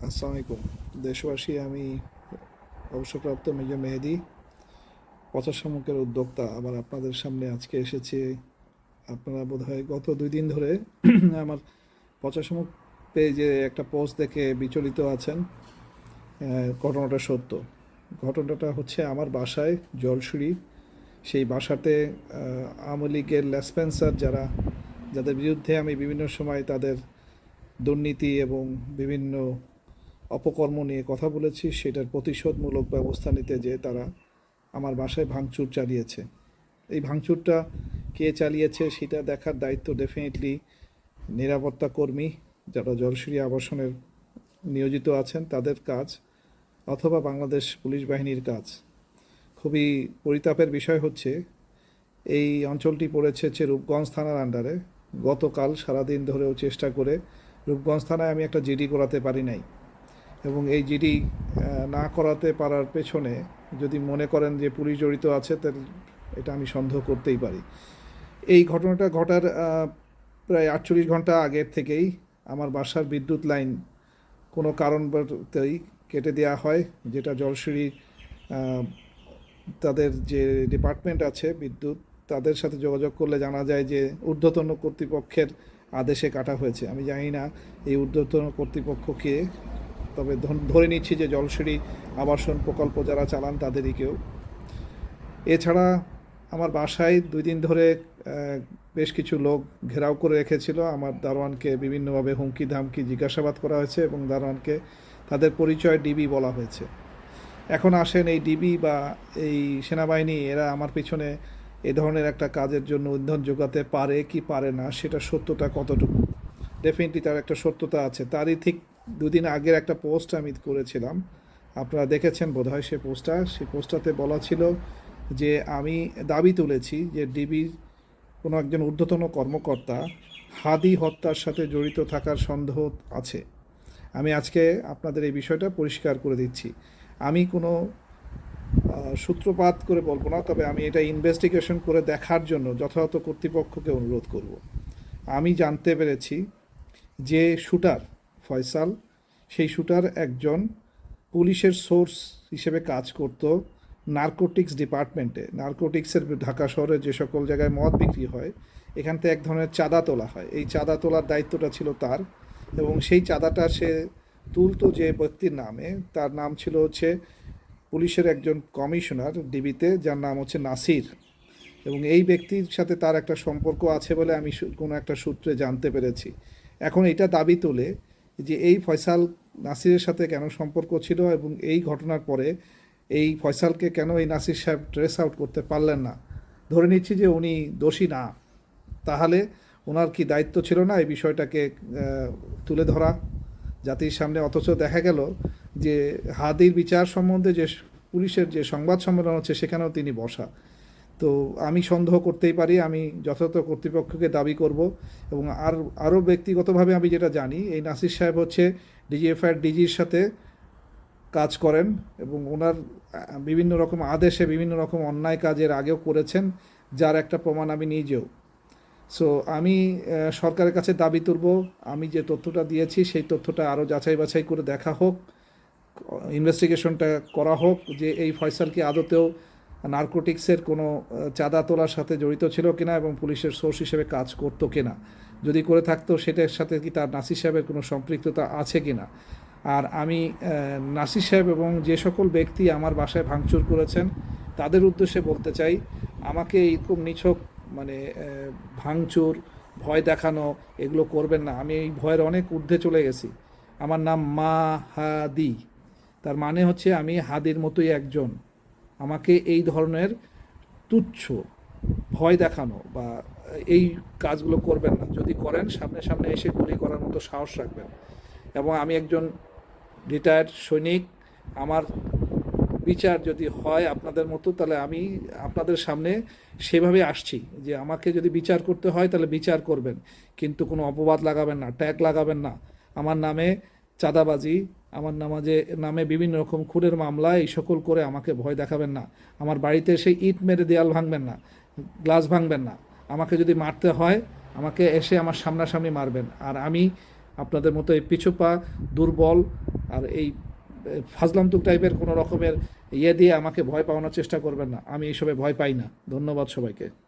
আসসালামু আলাইকুম দেশবাসী। আমি অবসরপ্রাপ্ত মেজর মেহেদী, পথসম্মুখের উদ্যোক্তা। আবার আপনাদের সামনে আজকে এসেছি। আপনারা বোধহয় গত 2 দিন ধরে আমার পথসম্মুখ পেজে একটা পোস্ট দেখে বিচলিত আছেন। ঘটনাটা সত্য। ঘটনাটা হচ্ছে আমার বাসায় জলসুরি। সেই বাসাতে আওয়ামী লীগের লেসপেন্সার যাদের বিরুদ্ধে আমি বিভিন্ন সময় তাদের দুর্নীতি এবং বিভিন্ন অপকর্ম নিয়ে কথা বলেছি, সেটার প্রতিশোধমূলক ব্যবস্থা নিতে যেয়ে তারা আমার বাসায় ভাঙচুর চালিয়েছে। এই ভাঙচুরটা কে চালিয়েছে সেটা দেখার দায়িত্ব ডেফিনেটলি নিরাপত্তা কর্মী যারা জলসুরি আবাসনের নিয়োজিত আছেন তাদের কাজ, অথবা বাংলাদেশ পুলিশ বাহিনীর কাজ। খুবই পরিতাপের বিষয় হচ্ছে এই অঞ্চলটি পড়েছে হচ্ছে রূপগঞ্জ থানার আন্ডারে। গতকাল সারাদিন ধরেও চেষ্টা করে রূপগঞ্জ থানায় আমি একটা জিডি করাতে পারি নাই, এবং এই জিডি না করাতে পারার পেছনে যদি মনে করেন যে পুলিশ জড়িত আছে, তাহলে এটা আমি সন্দেহ করতেই পারি। এই ঘটনাটা ঘটার প্রায় 48 ঘন্টা আগের থেকেই আমার বাসার বিদ্যুৎ লাইন কোনো কারণবশতই কেটে দেওয়া হয়, যেটা জলসিঁড়ি তাদের যে ডিপার্টমেন্ট আছে বিদ্যুৎ, তাদের সাথে যোগাযোগ করলে জানা যায় যে ঊর্ধ্বতন কর্তৃপক্ষের আদেশে কাটা হয়েছে। আমি জানি না এই ঊর্ধ্বতন কর্তৃপক্ষকে, তবে ধরে নিচ্ছি যে জলসিঁড়ি আবাসন প্রকল্প যারা চালান তাদেরই কেউ। এছাড়া আমার বাসায় 2 দিন ধরে বেশ কিছু লোক ঘেরাও করে রেখেছিল। আমার দারোয়ানকে বিভিন্নভাবে হুমকি ধামকি জিজ্ঞাসাবাদ করা হয়েছে এবং দারোয়ানকে তাদের পরিচয় ডিবি বলা হয়েছে। এখন আসেন, এই ডিবি বা এই সেনাবাহিনী এরা আমার পিছনে এ ধরনের একটা কাজের জন্য ইন্ধন যোগাতে পারে কি পারে না, সেটা সত্যতা কতটুকু। ডেফিনেটলি তার একটা সত্যতা আছে। তারই ঠিক 2 দিন আগের একটা পোস্ট আমি করেছিলাম, আপনারা দেখেছেন বোধহয় সেই পোস্টটাতে বলা ছিল যে আমি দাবি তুলেছি যে ডিবির কোনো একজন ঊর্ধ্বতন কর্মকর্তা হাদি হত্যার সাথে জড়িত থাকার সন্দেহ আছে। আমি আজকে আপনাদের এই বিষয়টা পরিষ্কার করে দিচ্ছি। আমি কোনো সূত্রপাত করে বলবো না, তবে আমি এটা ইনভেস্টিগেশন করে দেখার জন্য যথাযথ কর্তৃপক্ষকে অনুরোধ করব। আমি জানতে পেরেছি যে শুটার ফয়সাল, সেই শুটার একজন পুলিশের সোর্স হিসেবে কাজ করত নার্কোটিক্স ডিপার্টমেন্টে। নার্কোটিক্সের ঢাকা শহরে যে সকল জায়গায় মদ বিক্রি হয়, এখান থেকে এক ধরনের চাঁদা তোলা হয়। এই চাঁদা তোলার দায়িত্বটা ছিল তার, এবং সেই চাঁদাটা সে তুলতো যে ব্যক্তির নামে, তার নাম ছিল হচ্ছে পুলিশের একজন কমিশনার ডিবিতে, যার নাম হচ্ছে নাসির। এবং এই ব্যক্তির সাথে তার একটা সম্পর্ক আছে বলে আমি কোনো একটা সূত্রে জানতে পেরেছি। এখন এটা দাবি তোলে যে এই ফয়সাল নাসিরের সাথে কেন সম্পর্ক ছিল, এবং এই ঘটনার পরে এই ফয়সালকে কেন এই নাসির সাহেব ট্রেস আউট করতে পারলেন না। ধরে নিচ্ছি যে উনি দোষী না, তাহলে ওনার কি দায়িত্ব ছিল না এই বিষয়টাকে তুলে ধরা জাতির সামনে? অথচ দেখা গেল যে হাদির বিচার সম্বন্ধে যে পুলিশের যে সংবাদ সম্মেলন হচ্ছে সেখানেও তিনি বসা। তো আমি সন্দেহ করতেই পারি, আমি যথাযথ কর্তৃপক্ষকে দাবি করব। এবং আরও ব্যক্তিগতভাবে আমি যেটা জানি, এই নাসির সাহেব হচ্ছে ডিজিএফআইয়ের ডিজির সাথে কাজ করেন, এবং ওনার বিভিন্ন রকম আদেশে বিভিন্ন রকম অন্যায় কাজের আগেও করেছেন, যার একটা প্রমাণ আমি নিজেও। সো আমি সরকারের কাছে দাবি তুলব, আমি যে তথ্যটা দিয়েছি সেই তথ্যটা আরও যাচাই বাছাই করে দেখা হোক, ইনভেস্টিগেশনটা করা হোক যে এই ফয়সাল কি আদতেও নার্কোটিক্সের কোনো চাঁদা তোলার সাথে জড়িত ছিল কিনা, এবং পুলিশের সোর্স হিসেবে কাজ করতো কিনা। যদি করে থাকতো সেটার সাথে কি তার নাসির সাহেবের কোনো সম্পৃক্ততা আছে কিনা। আর আমি নাসির সাহেব এবং যে সকল ব্যক্তি আমার বাসায় ভাঙচুর করেছেন তাদের উদ্দেশ্যে বলতে চাই, আমাকে এইরকম নিছক মানে ভাঙচুর, ভয় দেখানো এগুলো করবেন না। আমি এই ভয়ের অনেক ঊর্ধ্বে চলে গেছি। আমার নাম মাহাদি, তার মানে হচ্ছে আমি হাদির মতোই একজন। আমাকে এই ধরনের তুচ্ছ ভয় দেখানো বা এই কাজগুলো করবেন না। যদি করেন সামনে সামনে এসে গুলি করার মতো সাহস রাখবেন। এবং আমি একজন রিটায়ার্ড সৈনিক, আমার বিচার যদি হয় আপনাদের মতো, তাহলে আমি আপনাদের সামনে সেভাবে আসছি যে আমাকে যদি বিচার করতে হয় তাহলে বিচার করবেন, কিন্তু কোনো অপবাদ লাগাবেন না, ট্যাগ লাগাবেন না। আমার নামে চাঁদাবাজি, আমার নামে বিভিন্ন রকম খুনের মামলা এই সকল করে আমাকে ভয় দেখাবেন না। আমার বাড়িতে সেই ইট মেরে দেয়াল ভাঙবেন না, গ্লাস ভাঙবেন না। আমাকে যদি মারতে হয় আমাকে এসে আমার সামনাসামনি মারবেন। আর আমি আপনাদের মতো এই পিছুপা, দুর্বল আর এই ফাজলামতুক টাইপের কোনো রকমের ইয়ে দিয়ে আমাকে ভয় পাওয়ানোর চেষ্টা করবেন না। আমি এইসবে ভয় পাই না। ধন্যবাদ সবাইকে।